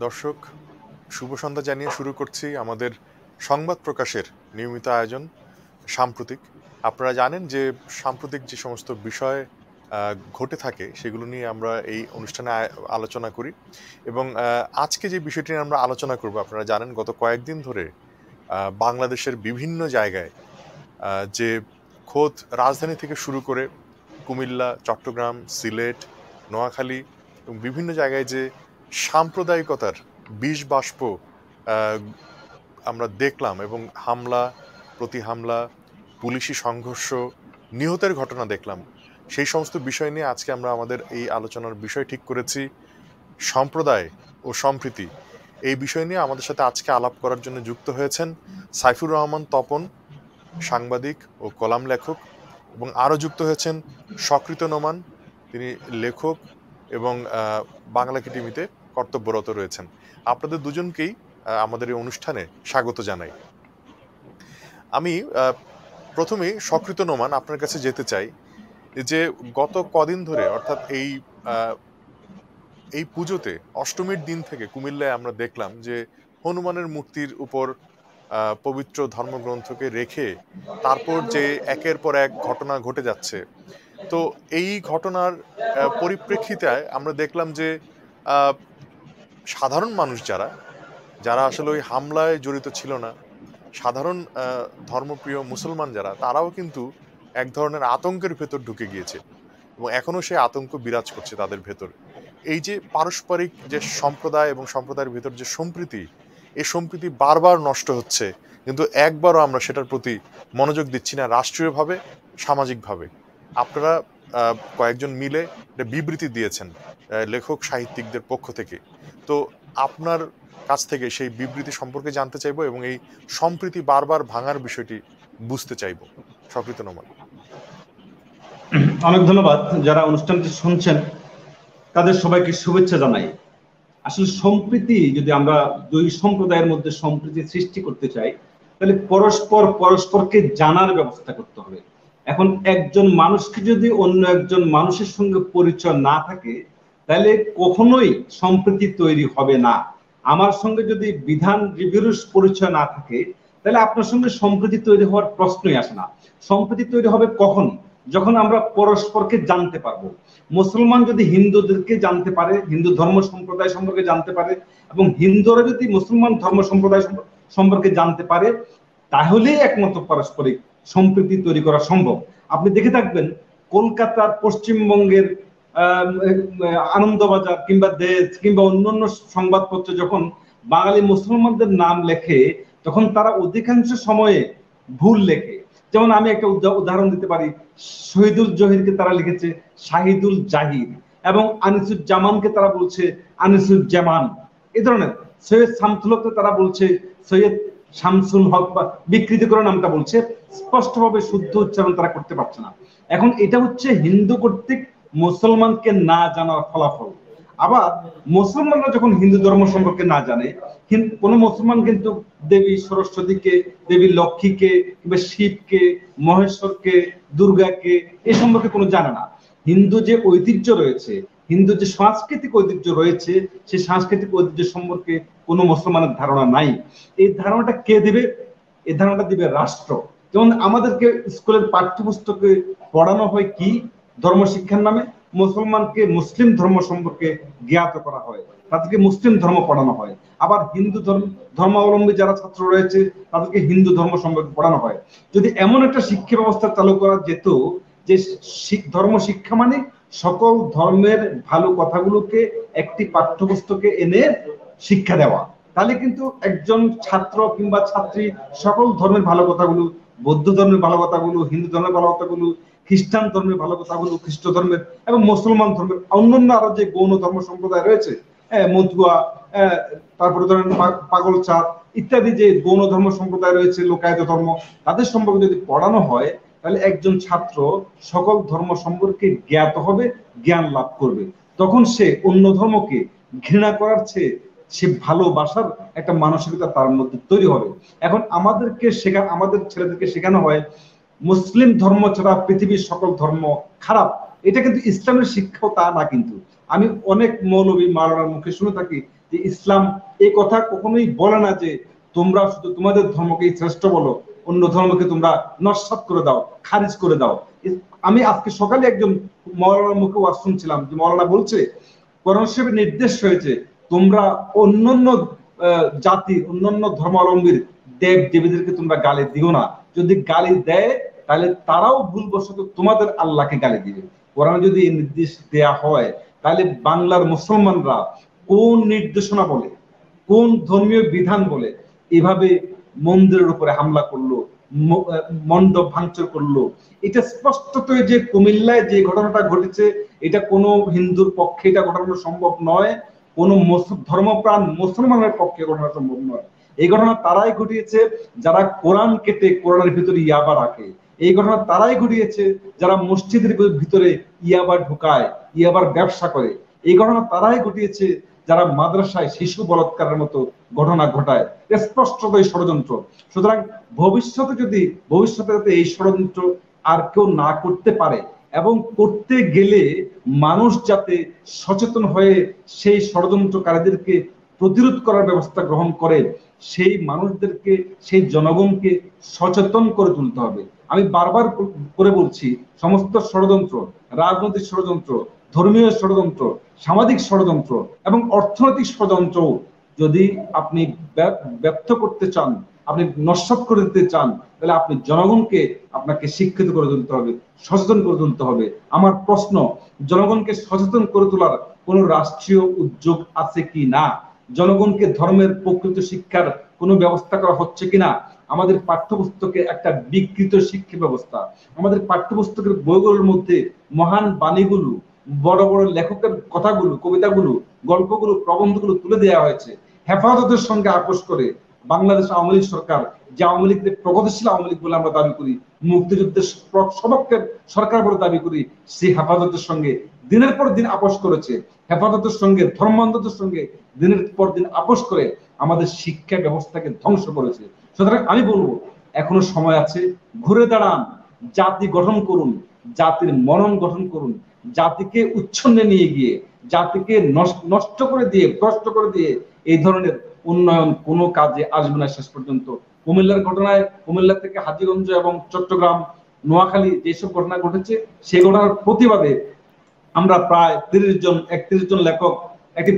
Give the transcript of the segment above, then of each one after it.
দর্শক, শুভ সন্ধ্যা জানিয়ে শুরু করছি আমাদের সংবাদ প্রকাশের নিয়মিত আয়োজন সাম্প্রতিক। আপনারা জানেন যে সাম্প্রতিক যে সমস্ত বিষয় ঘটে থাকে সেগুলো নিয়ে আমরা এই অনুষ্ঠানে আলোচনা করি এবং আজকে যে বিষয়টি নিয়ে আমরা আলোচনা করব, আপনারা জানেন গত কয়েকদিন ধরে বাংলাদেশের বিভিন্ন জায়গায় যে খোদ রাজধানী থেকে শুরু করে কুমিল্লা, চট্টগ্রাম, সিলেট, নোয়াখালী এবং বিভিন্ন জায়গায় যে সাম্প্রদায়িকতার বিষ বাষ্প আহ, আমরা দেখলাম এবং হামলা, প্রতি হামলা, পুলিশি সংঘর্ষ, নিহতের ঘটনা দেখলাম। সেই সমস্ত বিষয় নিয়ে আজকে আমরা আমাদের এই আলোচনার বিষয় ঠিক করেছি সম্প্রদায় ও সম্প্রীতি। এই বিষয় নিয়ে আমাদের সাথে আজকে আলাপ করার জন্য যুক্ত হয়েছেন সাইফুর রহমান তপন, সাংবাদিক ও কলাম লেখক, এবং আরও যুক্ত হয়েছেন সকৃত নোমান, তিনি লেখক এবং বাংলা একাডেমিতে কর্তব্যরত রয়েছেন। আপনাদের দুজনকেই আমাদের এই অনুষ্ঠানে স্বাগত জানাই। আমি প্রথমেই সকৃত নোমান আপনার কাছে যেতে চাই যে গত কদিন ধরে, অর্থাৎ এই পুজোতে অষ্টমীর দিন থেকে কুমিল্লায় আমরা দেখলাম যে হনুমানের মূর্তির উপর পবিত্র ধর্মগ্রন্থকে রেখে তারপর যে একের পর এক ঘটনা ঘটে যাচ্ছে। তো এই ঘটনার পরিপ্রেক্ষিতে আমরা দেখলাম যে আহ, সাধারণ মানুষ যারা যারা আসলে ওই হামলায় জড়িত ছিল না, সাধারণ ধর্মপ্রিয় মুসলমান যারা, তারাও কিন্তু এক ধরনের আতঙ্কের ভেতর ঢুকে গিয়েছে এবং এখনো সেই আতঙ্ক বিরাজ করছে তাদের ভেতর। এই যে পারস্পরিক যে সম্প্রদায় এবং সম্প্রদায়ের ভেতর যে সম্প্রীতি, এই সম্প্রীতি বারবার নষ্ট হচ্ছে, কিন্তু একবারও আমরা সেটার প্রতি মনোযোগ দিচ্ছি না রাষ্ট্রীয়ভাবে, সামাজিকভাবে। আপনারা কয়েকজন মিলে একটা বিবৃতি দিয়েছেন লেখক সাহিত্যিকদের পক্ষ থেকে। তো আপনার কাছ থেকে সেই বিবৃতি সম্পর্কে জানতে চাইবো এবং এই সম্প্রীতি বারবার ভাঙার বিষয়টি বুঝতে চাইবো। সকৃত নোমান। অনেক ধন্যবাদ। যারা অনুষ্ঠানটি শুনছেন তাদের সবাইকে শুভেচ্ছা জানাই। আসলে সম্প্রীতি, যদি আমরা দুই সম্প্রদায়ের মধ্যে সম্প্রীতি সৃষ্টি করতে চাই, তাহলে পরস্পরকে জানার ব্যবস্থা করতে হবে। এখন একজন মানুষকে যদি অন্য একজন মানুষের সঙ্গে পরিচয় না থাকে, তাহলে কখনোই সম্প্রীতি তৈরি হবে না। আমার সঙ্গে যদি বিধান রিভিউর পরিচয় না থাকে, তাহলে আপনার সঙ্গে সম্প্রীতি তৈরি হওয়ার প্রশ্নই আসে না। সম্প্রীতি তৈরি হবে কখন? যখন আমরা পরস্পরকে জানতে পারবো। মুসলমান যদি হিন্দুদেরকে জানতে পারে, হিন্দু ধর্ম সম্প্রদায় সম্পর্কে জানতে পারে, এবং হিন্দুরা যদি মুসলমান ধর্ম সম্প্রদায় সম্পর্কে জানতে পারে, তাহলেই একমাত্র পারস্পরিক সম্প্রীতি তৈরি করা সম্ভব। আপনি দেখে থাকবেন কলকাতার, পশ্চিমবঙ্গের আনন্দবাজার কিংবা দেশ কিংবা অন্যান্য সংবাদপত্রে যখন বাঙালি মুসলমানদের নাম লেখে, তখন তারা অধিকাংশ সময়ে ভুল লেখে। যেমন আমি একটা উদাহরণ দিতে পারি, শহীদুল জহিরকে তারা লিখেছে শাহিদুল জাহির, এবং আনিসুজ্জামানকে তারা বলছে আনিসুজ্জামান। এই ধরনের সৈয়দ শামসুলকে তারা বলছে সৈয়দ শামসুল হক, বা বিকৃত করে নামটা বলছে, স্পষ্টভাবে শুদ্ধ উচ্চারণ তারা করতে পারছে না। এখন এটা হচ্ছে হিন্দু কর্তৃক মুসলমানকে না জানার ফলাফল। আবার মুসলমানরা যখন হিন্দু ধর্ম সম্পর্কে না জানে, কোন মুসলমান কিন্তু দেবী সরস্বতীকে, দেবী লক্ষ্মীকে কিংবা শিবকে, মহেশ্বরকে, দুর্গাকে এ সম্পর্কে কোনো জানে না। হিন্দু যে ঐতিহ্য রয়েছে, হিন্দু যে সাংস্কৃতিক ঐতিহ্য রয়েছে, সেই সাংস্কৃতিক ঐতিহ্য সম্পর্কে কোনো মুসলমানের ধারণা নাই। এই ধারণাটা কে দিবে? এই ধারণাটা দিবে রাষ্ট্র। যেমন আমাদেরকে স্কুলের পাঠ্যপুস্তকে পড়ানো হয় কি? ধর্ম শিক্ষার নামে মুসলমানকে মুসলিম ধর্ম সম্পর্কে জ্ঞাত করা হয়, তাদেরকে মুসলিম ধর্ম পড়ানো হয়। আবার হিন্দু ধর্মাবলম্বী যারা ছাত্র রয়েছে, তাদেরকে হিন্দু ধর্ম সম্পর্কে পড়ানো হয়। যদি এমন একটা শিক্ষা ব্যবস্থা চালু করা যেত যে ধর্ম শিক্ষা মানে সকল ধর্মের ভালো কথাগুলোকে একটি পাঠ্যপুস্তকে এনে শিক্ষা দেওয়া, তাহলে কিন্তু একজন ছাত্র কিংবা ছাত্রী সকল ধর্মের ভালো কথাগুলো, বৌদ্ধ ধর্মের ভালো কথাগুলো, হিন্দু ধর্মের ভালো কথাগুলো, খ্রিস্টান ধর্মের ভালো কথাগুলো, খ্রিস্ট ধর্মের এবং মুসলমান ধর্মের অন্যান্য আরো যে গৌণ ধর্ম সম্প্রদায় রয়েছে, মতুয়া, তারপরে ধরেন পাগল চাঁদ ইত্যাদি যে গৌণ ধর্ম সম্প্রদায় রয়েছে, লোকায়ত ধর্ম, তাদের সম্পর্কে যদি পড়ানো হয়, তাহলে একজন ছাত্র সকল ধর্ম সম্পর্কে জ্ঞাত হবে, জ্ঞান লাভ করবে। তখন সে অন্য ধর্মকে ঘৃণা করার চেয়ে সে ভালোবাসার একটা মানসিকতা তার মধ্যে তৈরি হবে। এখন আমাদের ছেলেদেরকে শেখানো হয় মুসলিম ধর্ম ছাড়া পৃথিবীর সকল ধর্ম খারাপ। এটা কিন্তু ইসলামের শিক্ষাও তা না। কিন্তু আমি অনেক মৌলবী মাওলানার মুখে শুনে থাকি যে ইসলাম এই কথা কখনোই বলে না যে তোমরা শুধু তোমাদের ধর্মকেই শ্রেষ্ঠ বলো, অন্য ধর্মকে তোমরা নস্যাৎ করে দাও, খারিজ করে দাও। আমি আজকে সকালে একজন মৌলানার মুখে ওয়াজ শুনছিলাম যে মৌলানা বলছে কোরআন শরীফে নির্দেশ হয়েছে তোমরা অন্যান্য জাতি অন্যান্য ধর্মাবলম্বীর দেব দেবীদেরকে তোমরা গালি দিও না, যদি গালি দেয় তাহলে তারাও ভুলবশত তোমাদের আল্লাহকে গালি দিবে। কোরআনে যদি এই নির্দেশ দেয়া হয় তাহলে বাংলার মুসলমানরা কোন নির্দেশনা বলে, কোন ধর্মীয় বিধান বলে এভাবে মন্দিরের উপরে হামলা করলো, মণ্ডপ ভাঙচুর করলো? এটা স্পষ্টতই যে কুমিল্লায় যে ঘটনাটা ঘটেছে এটা কোনো হিন্দুর পক্ষে এটা ঘটানো সম্ভব নয়, কোনো ধর্মপ্রাণ মুসলমানের পক্ষে ঘটানো সম্ভব নয়। এই ঘটনা তারাই ঘটিয়েছে যারা কোরআন কেটে কোরআনের ভিতরে ইয়াবা রাখে। এই ঘটনা তারাই ঘটিয়েছে যারা মসজিদের ভিতরে ইয়াবা ঢুকায়, ইয়াবার ব্যবসা করে। এই ঘটনা তারাই ঘটিয়েছে যারা মাদ্রাসায় শিশু বলাৎকারের মতো ঘটনা ঘটায়। স্পষ্টতই ষড়যন্ত্র। সুতরাং ভবিষ্যতে যাতে এই ষড়যন্ত্র আর কেউ না করতে পারে এবং করতে গেলে মানুষ যাতে সচেতন হয়ে সেই ষড়যন্ত্রকারীদেরকে প্রতিরোধ করার ব্যবস্থা গ্রহণ করে, সেই মানুষদেরকে, সেই জনগণকে সচেতন করে তুলতে হবে। আমি বারবার করে বলছি, সমস্ত ষড়যন্ত্র, রাজনৈতিক ষড়যন্ত্র, ধর্মীয় ষড়যন্ত্র, সামাজিক ষড়যন্ত্র এবং অর্থনৈতিক ষড়যন্ত্র যদি আপনি ব্যর্থ করতে চান, আপনি নস্যাৎ করে দিতে চান, তাহলে আপনি জনগণকে আপনাকে শিক্ষিত করে তুলতে হবে, সচেতন করে তুলতে হবে। আমার প্রশ্ন, জনগণকে সচেতন করে তোলার কোন রাষ্ট্রীয় উদ্যোগ আছে কি না? জনগণকে ধর্মের প্রকৃত শিক্ষার কোনো ব্যবস্থা করা হচ্ছে কিনা? আমাদের পাঠ্যপুস্তকে একটা বিকৃত শিক্ষা ব্যবস্থা, আমাদের পাঠ্যপুস্তকের বইগুলোর মধ্যে মহান বাণীগুলো, বড় বড় লেখকের কথাগুলো, কবিতাগুলো, গল্পগুলো, প্রবন্ধগুলো তুলে দেওয়া হয়েছে। হেফাজতের সঙ্গে আপোষ করে বাংলাদেশ আওয়ামী লীগ সরকার, যে আওয়ামী লীগকে প্রগতিশীল আওয়ামী লীগ বলে আমরা দাবি করি, মুক্তিযুদ্ধের সবকের সরকার বলে দাবি করি, সেই হেফাজতের সঙ্গে দিনের পর দিন আপোষ করেছে। হেফাজতের সঙ্গে, ধর্মান্ধদের সঙ্গে দিনের পর দিন আপোষ করে আমাদের শিক্ষা ব্যবস্থাকে ধ্বংস করেছে। সুতরাং আমি বলবো এখনো সময় আছে, ঘুরে দাঁড়ান, জাতি গঠন করুন, জাতির মনন গঠন করুন, জাতিকে উচ্ছন্নে নিয়ে গিয়ে, জাতিকে নষ্ট করে দিয়ে, ভ্রষ্ট করে দিয়ে এই ধরনের উন্নয়ন কোনো কাজে আসবে না শেষ পর্যন্ত। কুমিল্লার ঘটনায়, কুমিল্লা থেকে হাজীগঞ্জ এবং চট্টগ্রাম, নোয়াখালী যেসব ঘটনা ঘটেছে সেই ঘটনার প্রতিবাদে আমরা প্রায় 31 জন লেখক একটি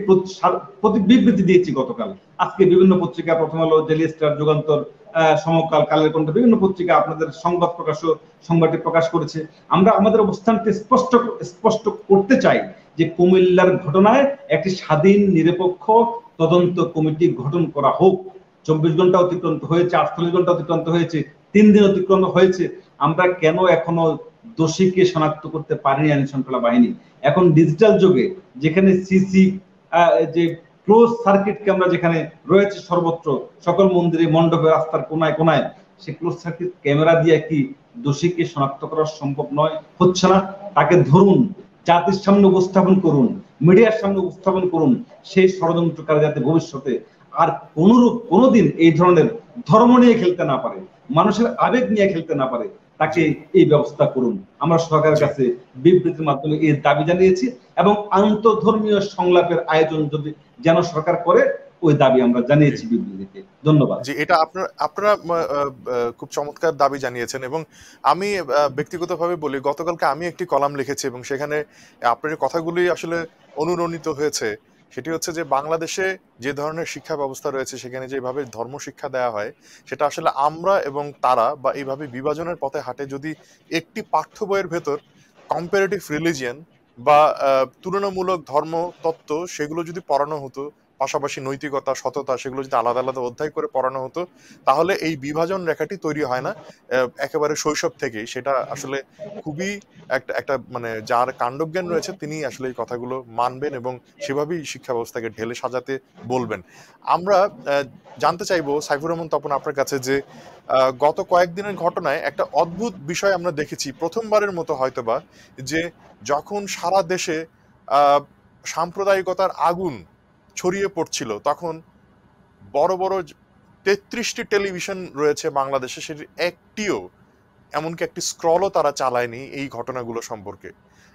বিবৃতি দিয়েছি গতকাল। আজকে বিভিন্ন পত্রিকা, প্রথম আলো, ডেইলি স্টার, যুগান্তর, সমকাল, কালের কণ্ঠ, বিভিন্ন পত্রিকা আপনাদের সংবাদটি প্রকাশ করেছে। আমরা আমাদের অবস্থানকে স্পষ্ট করতে চাই যে কুমিল্লার ঘটনায় একটি স্বাধীন নিরপেক্ষ তদন্ত কমিটি গঠন করা হোক। 24 ঘন্টা অতিক্রান্ত হয়েছে, 48 ঘন্টা অতিক্রান্ত হয়েছে, 3 দিন অতিক্রান্ত হয়েছে, আমরা কেন এখনো দোষীকে শনাক্ত করতে পারেনি আইন শৃঙ্খলা বাহিনী? এখন ডিজিটাল যুগে যেখানে সিসি যে ক্লোজ সার্কিট ক্যামেরা যেখানে রয়েছে সর্বত্র, সকল মন্দিরে, মণ্ডপে, রাস্তার কোনায় কোনায়, সে ক্লোজ সার্কিট ক্যামেরা দিয়ে কি দোষীকে শনাক্ত করা সম্ভব নয়? হচ্ছে না। তাকে ধরুন, জাতির সামনে উপস্থাপন করুন, মিডিয়ার সামনে উপস্থাপন করুন, সেই ষড়যন্ত্রকারী যাতে ভবিষ্যতে আর কোনোদিন এই ধরনের ধর্ম নিয়ে খেলতে না পারে, মানুষের আবেগ নিয়ে খেলতে না পারে, তাকে এই ব্যবস্থা করুন। আমরা সরকারের কাছে বিবৃতির মাধ্যমে এই দাবি জানিয়েছি এবং আন্তঃধর্মীয় সংলাপের আয়োজন যদি যেন সরকার করে, ওই দাবি আমরা জানিয়েছি বিবৃতিতে। ধন্যবাদ। জি, এটা আপনারা খুব চমৎকার দাবি জানিয়েছেন এবং আমি ব্যক্তিগতভাবে বলি, গতকালকে আমি একটি কলাম লিখেছি এবং সেখানে আপনার কথাগুলি আসলে অনুরণিত হয়েছে। সেটি হচ্ছে যে বাংলাদেশে যে ধরনের শিক্ষা ব্যবস্থা রয়েছে সেখানে যেভাবে ধর্ম শিক্ষা দেওয়া হয় সেটা আসলে আমরা এবং তারা বা এইভাবে বিভাজনের পথে হাঁটে যদি একটি পাঠ্য বইয়ের ভেতর কম্পারেটিভ রিলিজিয়ান বা তুলনামূলক ধর্ম তত্ত্ব সেগুলো যদি পড়ানো হতো, পাশাপাশি নৈতিকতা, সততা সেগুলো যদি আলাদা আলাদা অধ্যায় করে পড়ানো হতো, তাহলে এই বিভাজন রেখাটি তৈরি হয় না একেবারে শৈশব থেকেই। সেটা আসলে খুবই একটা মানে যার কাণ্ডজ্ঞান রয়েছে তিনি আসলে এই কথাগুলো মানবেন এবং সেভাবেই শিক্ষা ব্যবস্থাকে ঢেলে সাজাতে বলবেন। আমরা জানতে চাইবো সাইফুর রহমান তপন আপনার কাছে যে গত কয়েকদিনের ঘটনায় একটা অদ্ভুত বিষয় আমরা দেখেছি প্রথমবারের মতো হয়তোবা, যে যখন সারা দেশে সাম্প্রদায়িকতার আগুন ছড়িয়ে পড়ছিল তখন বড় বড় 33টি টেলিভিশন রয়েছে বাংলাদেশে, সেটির একটিও, এমনকি একটি স্ক্রলও তারা চালায়নি এই ঘটনাগুলো সম্পর্কে।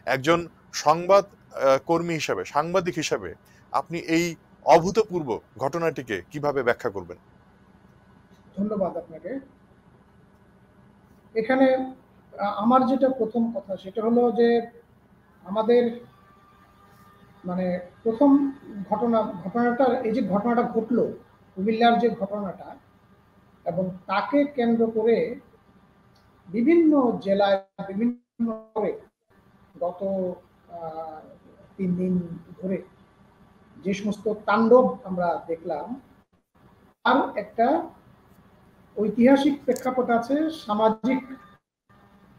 একজন সংবাদ কর্মী হিসাবে, সাংবাদিক হিসাবে আপনি এই অভূতপূর্ব ঘটনাটিকে কিভাবে ব্যাখ্যা করবেন? ধন্যবাদ আপনাকে। এখানে আমার যেটা প্রথম কথা সেটা হলো যে আমাদের মানে প্রথম ঘটনাটার এই যে ঘটনাটা ঘটলো কুমিল্লার যে ঘটনাটা, এবং তাকে কেন্দ্র করে বিভিন্ন জেলায় বিভিন্ন গত 3 দিন ধরে যে সমস্ত তাণ্ডব আমরা দেখলাম, আর একটা ঐতিহাসিক প্রেক্ষাপট আছে, সামাজিক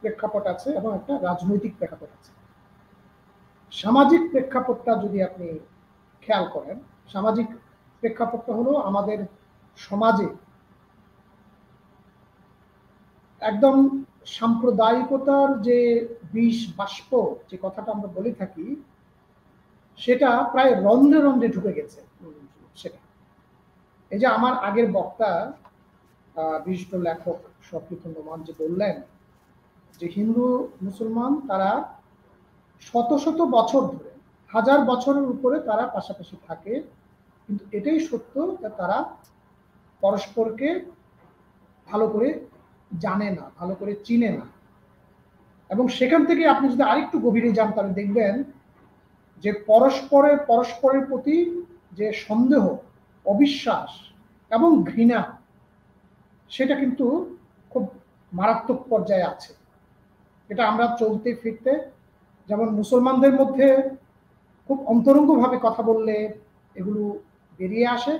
প্রেক্ষাপট আছে এবং একটা রাজনৈতিক প্রেক্ষাপট আছে। সামাজিক প্রেক্ষাপটটা যদি আপনি খেয়াল করেন, সামাজিক প্রেক্ষাপটটা হলো আমাদের সমাজে একদম সাম্প্রদায়িকতার যে বিষ বাষ্প যে কথাটা আমরা বলে থাকি, সেটা প্রায় রন্ধ্রে রন্ধ্রে ঢুকে গেছে। সেটা এই যে আমার আগের বক্তা বিশিষ্ট লেখক শফিকুর রহমান যে বললেন যে হিন্দু মুসলমান তারা শত শত বছর ধরে, হাজার বছরের উপরে তারা পাশাপাশি থাকে, কিন্তু এটাই সত্য তারা পরস্পরকে ভালো করে জানে না, ভালো করে চিনে না। এবং সেখান থেকে আপনি যদি আরেকটু গভীরে যান তাহলে দেখবেন যে পরস্পরের প্রতি যে সন্দেহ, অবিশ্বাস এবং ঘৃণা, সেটা কিন্তু খুব মারাত্মক পর্যায়ে আছে। এটা আমরা চলতে ফিরতে, যেমন মুসলমানদের মধ্যে খুব অন্তরঙ্গভাবে কথা বললে এগুলো বেরিয়ে আসে,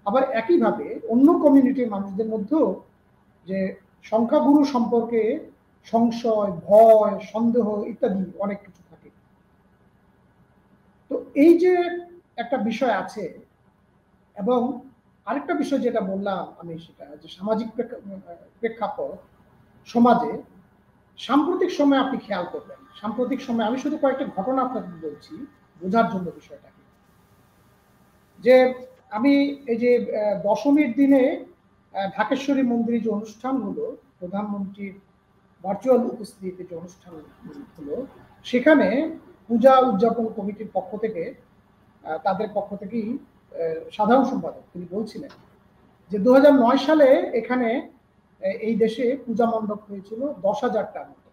আবার একইভাবে অন্য কমিউনিটির মানুষদের মধ্যেও যে সংখ্যাগুরু সম্পর্কে সংশয়, ভয়, সন্দেহ ইত্যাদি অনেক কিছু থাকে। তো এই যে একটা বিষয় আছে, এবং আরেকটা বিষয় যেটা বললাম আমি, সেটা যে সামাজিক প্রেক্ষাপট সমাজে সাম্প্রতিক সময়ে আপনি খেয়াল করবেন, সাম্প্রতিক সময়ে আমি শুধু কয়েকটা ঘটনা আপনাকে বলছি বোঝার জন্য বিষয়টাকে, যে আমি এই যে দশমীর দিনে ঢাকেশ্বরী মন্দিরে যে অনুষ্ঠান হলো, প্রধানমন্ত্রীর ভার্চুয়াল উপস্থিতিতে যে অনুষ্ঠান হলো, সেখানে পূজা উদযাপন কমিটির পক্ষ থেকে, তাদের পক্ষ থেকেই সাধারণ সম্পাদক তিনি বলছিলেন যে 2009 সালে এখানে এই দেশে পূজা মণ্ডপ হয়েছিল 10,000টার মতো,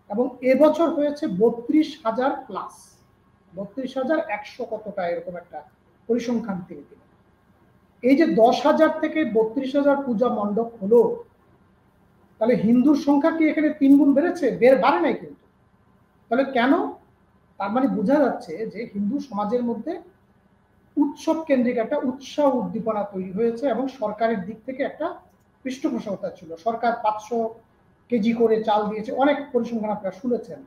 এবং এবছর হয়েছে 32,000 প্লাস, 32,100 কতটা এরকম একটা পরিসংখ্যান তিনি দিলেন। এই যে 10,000 থেকে 32,000 পূজা মণ্ডপ হলো, তাহলে হিন্দুর সংখ্যা কি এখানে 3 গুণ বেড়েছে? বাড়ে নাই কিন্তু। তাহলে কেন? তার মানে বোঝা যাচ্ছে যে হিন্দু সমাজের মধ্যে উৎসব কেন্দ্রিক একটা উৎসাহ উদ্দীপনা তৈরি হয়েছে, এবং সরকারের দিক থেকে একটা পৃষ্ঠপোষকতা ছিল। সরকার 500 কেজি করে চাল দিয়েছে, অনেক পরিসংখ্যান আপনারা শুনেছেন,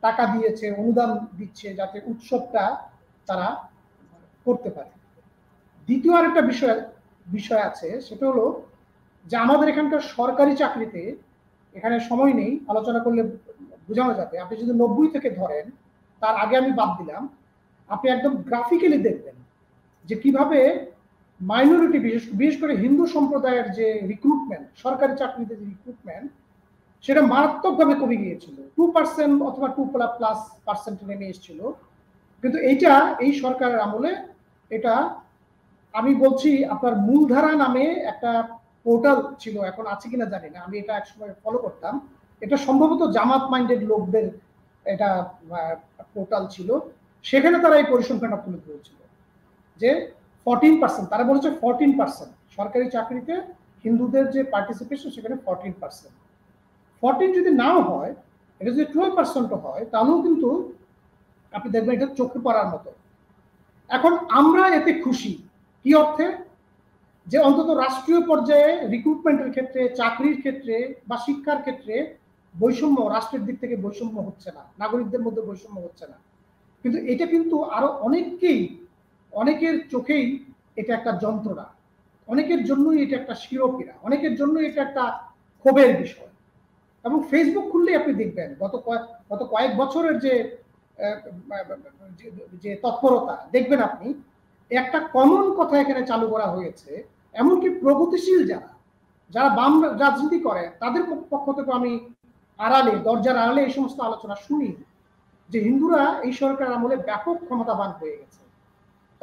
টাকা দিয়েছে, অনুদান দিচ্ছে যাতে উৎসবটা তারা করতে পারে। দ্বিতীয় আরেকটা বিষয় আছে, সেটা হলো যে আমাদের এখানকার সরকারি চাকরিতে, এখানে সময় নেই, আলোচনা করলে বোঝানো যাবে, আপনি যদি 90 থেকে ধরেন, তার আগে আমি বাদ দিলাম, আপনি একদম গ্রাফিক্যালি দেখবেন যে কিভাবে মাইনরিটি, বিশেষ করে হিন্দু সম্প্রদায়ের যে রিক্রুটমেন্ট, সরকারি চাকরিতে যে রিক্রুটমেন্ট, সেটা মারাত্মকভাবে কমে গিয়েছিল। 2% অথবা 2+ নেমে এসেছিল। কিন্তু এইটা এই সরকারের আমলে, এটা আমি বলছি আপনার মূলধারা নামে একটা পোর্টাল ছিল, এখন আছে কিনা জানি না, আমি এটা একসময় ফলো করতাম, এটা সম্ভবত জামাত মাইন্ডেড লোকদের এটা পোর্টাল ছিল, সেখানে তারা এই পরিসংখ্যানটা তুলে ধরেছিল যে 14%, তারা বলেছে 14% সরকারি চাকরিতে হিন্দুদের যে পার্টিসিপেশন সেখানে 14%। 14 যদি নাও হয়, এটা যদি 12% হয়, তাহলেও কিন্তু আপনি দেখবেন এটা চোখে পড়ার মতো। এখন আমরা এতে খুশি কি অর্থে? যে অন্তত রাষ্ট্রীয় পর্যায়ে রিক্রুটমেন্টের ক্ষেত্রে, চাকরির ক্ষেত্রে বা শিক্ষার ক্ষেত্রে বৈষম্য, রাষ্ট্রের দিক থেকে বৈষম্য হচ্ছে না, নাগরিকদের মধ্যে বৈষম্য হচ্ছে না। কিন্তু এটা কিন্তু আরো অনেকের চোখেই এটা একটা যন্ত্রণা, অনেকের জন্যই এটা একটা শিরোপীড়া, অনেকের জন্য এটা একটা ক্ষোভের বিষয়। এবং ফেসবুক খুললেই আপনি দেখবেন গত কয়েক বছরের যে তৎপরতা দেখবেন আপনি, একটা কমন কথা এখানে চালু করা হয়েছে। এমনকি প্রগতিশীল যারা বাম রাজনীতি করে, তাদের পক্ষ থেকে আমি দরজার আড়ালে এই সমস্ত আলোচনা শুনি যে হিন্দুরা এই সরকার আমলে ব্যাপক ক্ষমতাবান হয়ে গেছে,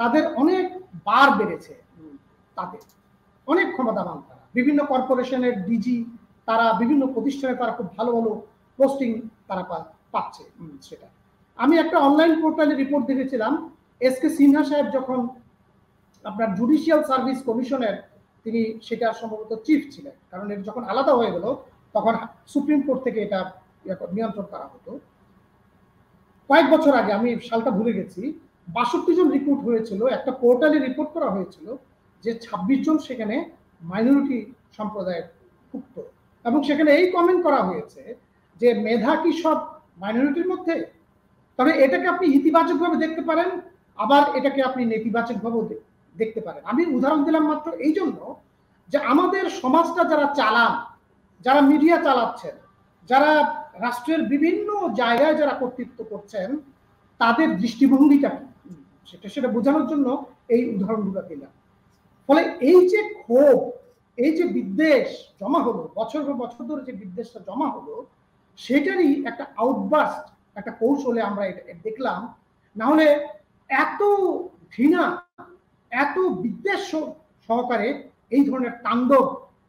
তাদের অনেক বার বেড়েছে, তাদের অনেক ক্ষমতাবান, তারা বিভিন্ন কর্পোরেশনের ডিজি, তারা বিভিন্ন প্রতিষ্ঠানে তারা খুব ভালো ভালো পোস্টিং তারা পাচ্ছে। সেটা আমি একটা অনলাইন পোর্টালে রিপোর্ট দেখেছিলাম, এসকে সিনহা সাহেব যখন আপনার জুডিশিয়াল সার্ভিস কমিশনের তিনি সেটা সম্ভবত চিফ ছিলেন, কারণ এর যখন আলাদা হয়ে গেল তখন সুপ্রিম কোর্ট থেকে এটা নিয়ন্ত্রণ করা হতো। কয়েক বছর আগে, আমি সালটা ভুলে গেছি, ৬২ জন রিক্রুট হয়েছিল, একটা পোর্টালে রিপোর্ট করা হয়েছিল যে ২৬ জন সেখানে মাইনরিটি সম্প্রদায়ের ভুক্ত, এবং সেখানে এই কমেন্ট করা হয়েছে যে মেধা কি সব মাইনরিটির মধ্যে? তবে এটাকে আপনি ইতিবাচকভাবে দেখতে পারেন, আবার এটাকে আপনি নেতিবাচকভাবেও দেখতে পারেন। আমি উদাহরণ দিলাম মাত্র এই জন্য যে আমাদের সমাজটা যারা চালান, যারা মিডিয়া চালাচ্ছেন, যারা রাষ্ট্রের বিভিন্ন জায়গায় যারা কর্তৃত্ব করছেন, তাদের দৃষ্টিভঙ্গিটা কি সেটা বোঝানোর জন্য এই উদাহরণগুলো দিলাম। ফলে এই যে ক্ষোভ, এই যে বিদ্বেষ জমা হলো, বছর পর বছর ধরে যে বিদ্বেষটা জমা হলো, সেটারই একটা আউটবাস্ট, একটা কৌশলে আমরা এটা দেখলাম। না হলে এত ঘৃণা, এত বিদ্বেষ সহকারে এই ধরনের তাণ্ডব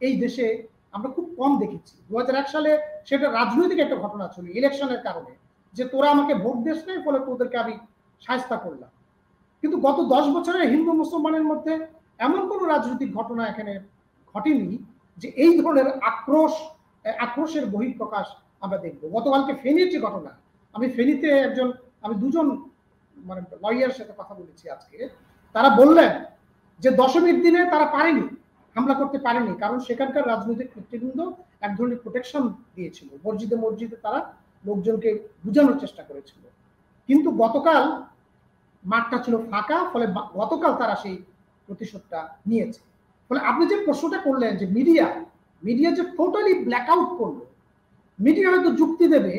এই দেশে আমরা খুব কম দেখেছি। ২০০১ সালে সেটা রাজনৈতিক একটা ঘটনা ছিল, ইলেকশনের কারণে, যে তোরা আমাকে ভোট দিস নাই, ফলে তোদেরকে আমি শায়েস্তা করলাম। কিন্তু গত ১০ বছরে হিন্দু মুসলমানের মধ্যে এমন কোনো রাজনৈতিক ঘটনা এখানে ঘটেনি যে এই ধরনের আক্রোশের বহিঃপ্রকাশ আমরা দেখবো। গতকালকে ফেনীর যে ঘটনা, আমি ফেনীতে আমি দুজন মানে লয়ারের সাথে কথা বলেছি আজকে, তারা বললেন যে দশমীর দিনে তারা পারেনি, হামলা করতে পারেনি, কারণ সেখানকার রাজনৈতিক নেতৃবৃন্দ এক ধরনের প্রোটেকশন দিয়েছিল, মসজিদে তারা লোকজনকে বুঝানোর চেষ্টা করেছিল। কিন্তু গতকাল মাঠটা ছিল ফাঁকা, ফলে গতকাল তারা সেই প্রতিশোধটা নিয়েছে। ফলে আপনি যে প্রশ্নটা করলেন যে মিডিয়া যে টোটালি ব্ল্যাক আউট করলো, মিডিয়া হয়তো যুক্তি দেবে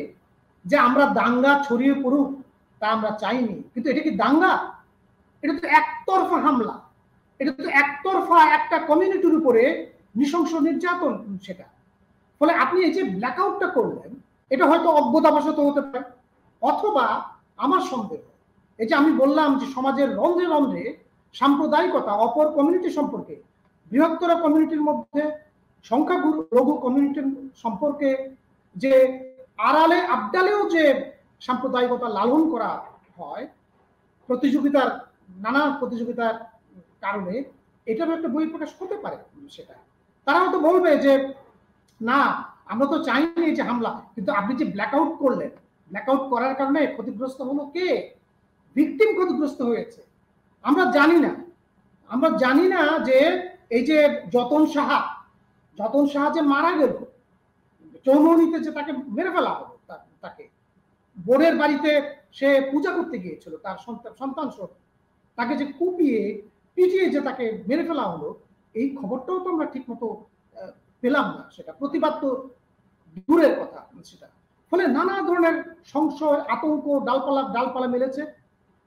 যে আমরা দাঙ্গা ছড়িয়ে পড়ুক তা আমরা চাইনি, কিন্তু এটা কি দাঙ্গা? এটা তো একতরফা হামলা, এটা তো একতরফা একটা কমিউনিটির উপরে নৃশংস নির্যাতন সেটা। ফলে আপনি এই যে ব্ল্যাক আউটটা করলেন, এটা হয়তো অজ্ঞতাবশত হতে পারে, অথবা আমার সন্দেহ এই যে আমি বললাম যে সমাজের রন্ধ্রে রন্ধ্রে সাম্প্রদায়িকতা, অপর কমিউনিটি সম্পর্কে, বৃহত্তর কমিউনিটির মধ্যে সংখ্যাগুরু লঘু কমিউনিটির সম্পর্কে যে আড়ালে আবডালেও যে সাম্প্রদায়িকতা লালন করা হয় নানা প্রতিযোগিতার কারণে, এটারও একটা বহিঃপ্রকাশ হতে পারে। সেটা তারা হয়তো বলবে যে না, আমরা তো চাইনি যে হামলা, কিন্তু আপনি যে ব্ল্যাকআউট করলেন, ব্ল্যাকআউট করার কারণে ক্ষতিগ্রস্ত হলো কে? ভিকটিম ক্ষতিগ্রস্ত হয়েছে। আমরা জানি না যে এই যে যতন সাহা যে মারা গেল, চৌমনিতে যে তাকে মেরে ফেলা হলো, তাকে বোনের বাড়িতে সে পূজা করতে গিয়েছিল, তার সন্তান সহ তাকে যে পিটিয়ে যে তাকে মেরে ফেলা হলো, এই খবরটাও তো আমরা ঠিক মতো পেলাম না। সেটা প্রতিবাদ তো দূরের কথা সেটা। ফলে নানা ধরনের সংশয়, আতঙ্ক ডালপালা মেলেছে।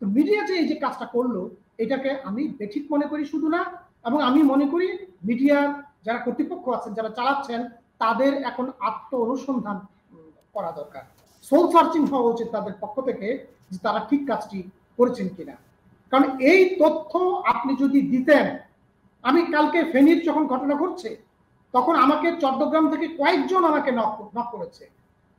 তো মিডিয়া যে এই যে কাজটা করলো, এটাকে আমি বেঠিক মনে করি শুধু না, এবং আমি মনে করি মিডিয়া যারা কর্তৃপক্ষ আছেন, যারা চালাচ্ছেন, তাদের এখন আত্ম অনুসন্ধান করা দরকার, সোল সার্চিং হওয়া উচিত তাদের পক্ষ থেকে, যে তারা ঠিক কাজটি করেছেন কিনা। কারণ এই তথ্য আপনি যদি দিতেন, আমি কালকে ফেনীর যখন ঘটনা ঘটছে তখন আমাকে চট্টগ্রাম থেকে কয়েকজন আমাকে নক করেছে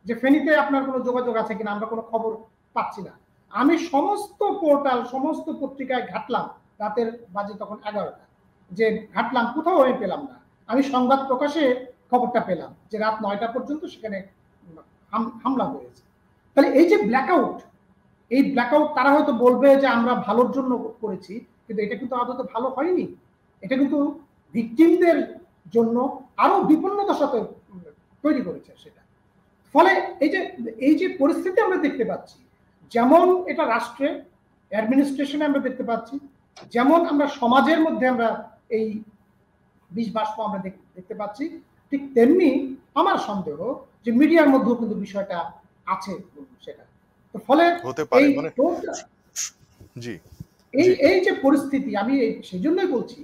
যে ফেনীতে আপনার কোনো যোগাযোগ আছে কিনা, আমরা কোনো খবর পাচ্ছি না। আমি সমস্ত পোর্টাল, সমস্ত পত্রিকায় ঘাটলাম, রাতের বাজে তখন 11টা, যে ঘাটলাম, কোথাও আমি পেলাম না। আমি সংবাদ প্রকাশে খবরটা পেলাম যে রাত 9টা পর্যন্ত সেখানে হামলা হয়েছে। তাহলে এই যে ব্ল্যাকআউট, এই ব্ল্যাকআউট তারা হয়তো বলবে যে আমরা ভালোর জন্য করেছি, কিন্তু এটা কিন্তু আদতে ভালো হয়নি। এটা কিন্তু ভিকটিমদের জন্য আরো বিপন্নতা সাথে তৈরি করেছে সেটা। ফলে এই যে পরিস্থিতি আমরা দেখতে পাচ্ছি, যেমন এটা রাষ্ট্রে অ্যাডমিনিস্ট্রেশনে আমরা দেখতে পাচ্ছি, যেমন আমরা সমাজের মধ্যে আমরা এই বিষ বাষ্প আমরা দেখতে পাচ্ছি, ঠিক তেমনি আমার সন্দেহ যে মিডিয়ার মধ্যেও কিন্তু বিষয়টা আছে সেটা। তো ফলে এই যে পরিস্থিতি, আমি সেই জন্যই বলছি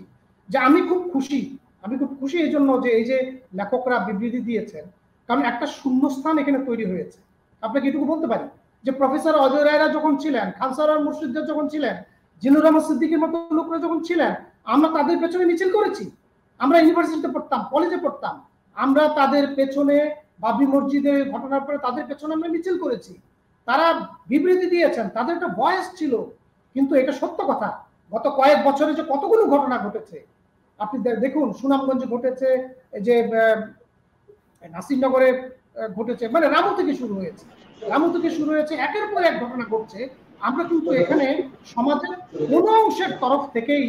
যে আমি খুব খুশি এই জন্য যে এই যে লেখকরা বিবৃতি দিয়েছেন, কারণ একটা শূন্যস্থান এখানে তৈরি হয়েছে। আপনাকে এটুকু বলতে পারি যে প্রফেসর অজয় রায়রা যখন ছিলেন, খান সারোয়ার মুর্শিদরা যখন ছিলেন, জিল্লুর রহমান সিদ্দিকীর মতো লোকরা যখন ছিলেন, আমরা তাদের পেছনে মিছিল করেছি। আমরা ইউনিভার্সিটিতে পড়তাম, কলেজে পড়তাম, আমরা তাদের পেছনে বাবরি মসজিদে ঘটনার পরে তাদের পেছনে আমরা মিছিল করেছি। তারা বিবৃতি দিয়েছেন, তাদের একটা ভয়েস ছিল। কিন্তু এটা সত্য কথা, গত কয়েক বছরে যে কতগুলো ঘটনা ঘটেছে আপনি দেখুন। সুনামগঞ্জে ঘটেছে, যে নাসিরনগরে ঘটেছে, মানে রামু থেকে শুরু হয়েছে, একের পর এক ঘটনা ঘটছে। আমরা কিন্তু এখানে সমাজের কোন অংশের তরফ থেকেই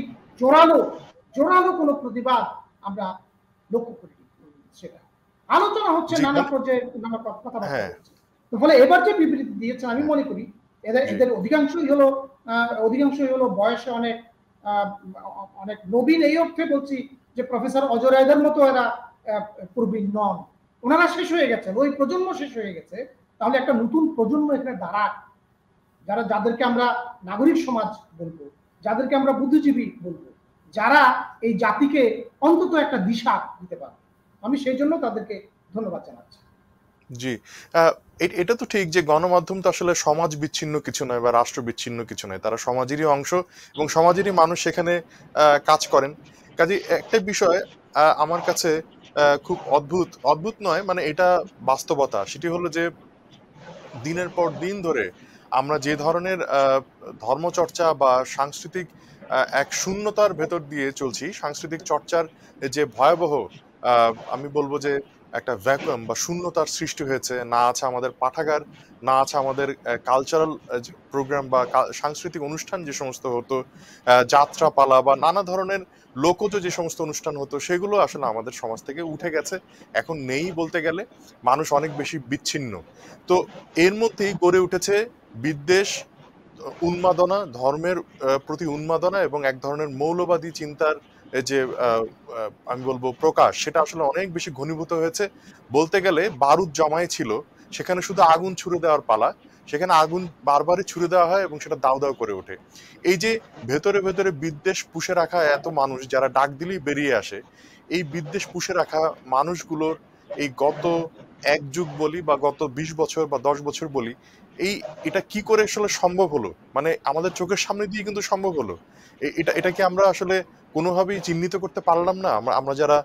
জোরালো কোনো প্রতিবাদ আমরা লক্ষ্য করি। সেটা আলোচনা হচ্ছে, নানা পর্যায়ে নানা কথাবার্তা হচ্ছে। তো ফলে এবার যে বিবৃতি দিয়েছেন, আমি মনে করি এদের অধিকাংশই হলো বয়সে অনেক নবীন। এই অর্থে বলছি যে প্রফেসর অজয় মতো এরা প্রবীণ নন, ওনারা শেষ হয়ে গেছে, ওই প্রজন্ম শেষ হয়ে গেছে। তাহলে একটা নতুন প্রজন্ম এখানে দাঁড়াক, যাদেরকে আমরা নাগরিক সমাজ বলবো, যাদেরকে আমরা বুদ্ধিজীবী বলবো, যারা এই জাতিকে অন্তত একটা দিশা দিতে পারে। আমি সেই জন্য তাদেরকে ধন্যবাদ জানাচ্ছি। জি, এটা তো ঠিক যে গণমাধ্যম তো আসলে সমাজ বিচ্ছিন্ন কিছু নয় বা রাষ্ট্র বিচ্ছিন্ন কিছু নয়, তারা সমাজেরই অংশ এবং সমাজেরই মানুষ সেখানে কাজ করেন। কাজে একটা বিষয় আমার কাছে খুব অদ্ভুত নয়, মানে এটা বাস্তবতা। সেটি হলো যে দিনের পর দিন ধরে আমরা যে ধরনের ধর্মচর্চা বা সাংস্কৃতিক এক শূন্যতার ভেতর দিয়ে চলছি, সাংস্কৃতিক চর্চার যে ভয়াবহ আমি বলবো যে একটা ভ্যাকুয়াম বা শূন্যতার সৃষ্টি হয়েছে। না আছে আমাদের পাঠাগার, না আছে আমাদের কালচারাল প্রোগ্রাম বা সাংস্কৃতিক অনুষ্ঠান যে সমস্ত হতো, যাত্রাপালা বা নানা ধরনের লোকজ যে সমস্ত অনুষ্ঠান হতো, সেগুলো আসলে আমাদের সমাজ থেকে উঠে গেছে, এখন নেই বলতে গেলে। মানুষ অনেক বেশি বিচ্ছিন্ন। তো এর মধ্যেই গড়ে উঠেছে বিদ্বেষ, উন্মাদনা, ধর্মের প্রতি উন্মাদনা এবং এক ধরনের মৌলবাদী চিন্তার যে আমি বলবো প্রকাশ, সেটা আসলে অনেক বেশি ঘনীভূত হয়েছে। বলতে গেলে বারুদ জমায় ছিল, সেখানে শুধু আগুন ছুড়ে দেওয়ার পালা। সেখানে আগুন বারবারই ছুড়ে দেওয়া হয় এবং সেটা দাউ দাউ করে ওঠে। এই যে ভেতরে ভেতরে বিদ্বেষ পুষে রাখা এত মানুষ, যারা ডাক দিলেই বেরিয়ে আসে, এই বিদ্বেষ পুষে রাখা মানুষগুলোর এই গত এক যুগ বলি বা গত 20 বছর বা 10 বছর বলি, এটা কি করে আসলে সম্ভব হলো? মানে আমাদের চোখের সামনে দিয়ে কিন্তু সম্ভব হলো। এটা কি আমরা আসলে কোনোভাবেই চিহ্নিত করতে পারলাম না? আমরা যারা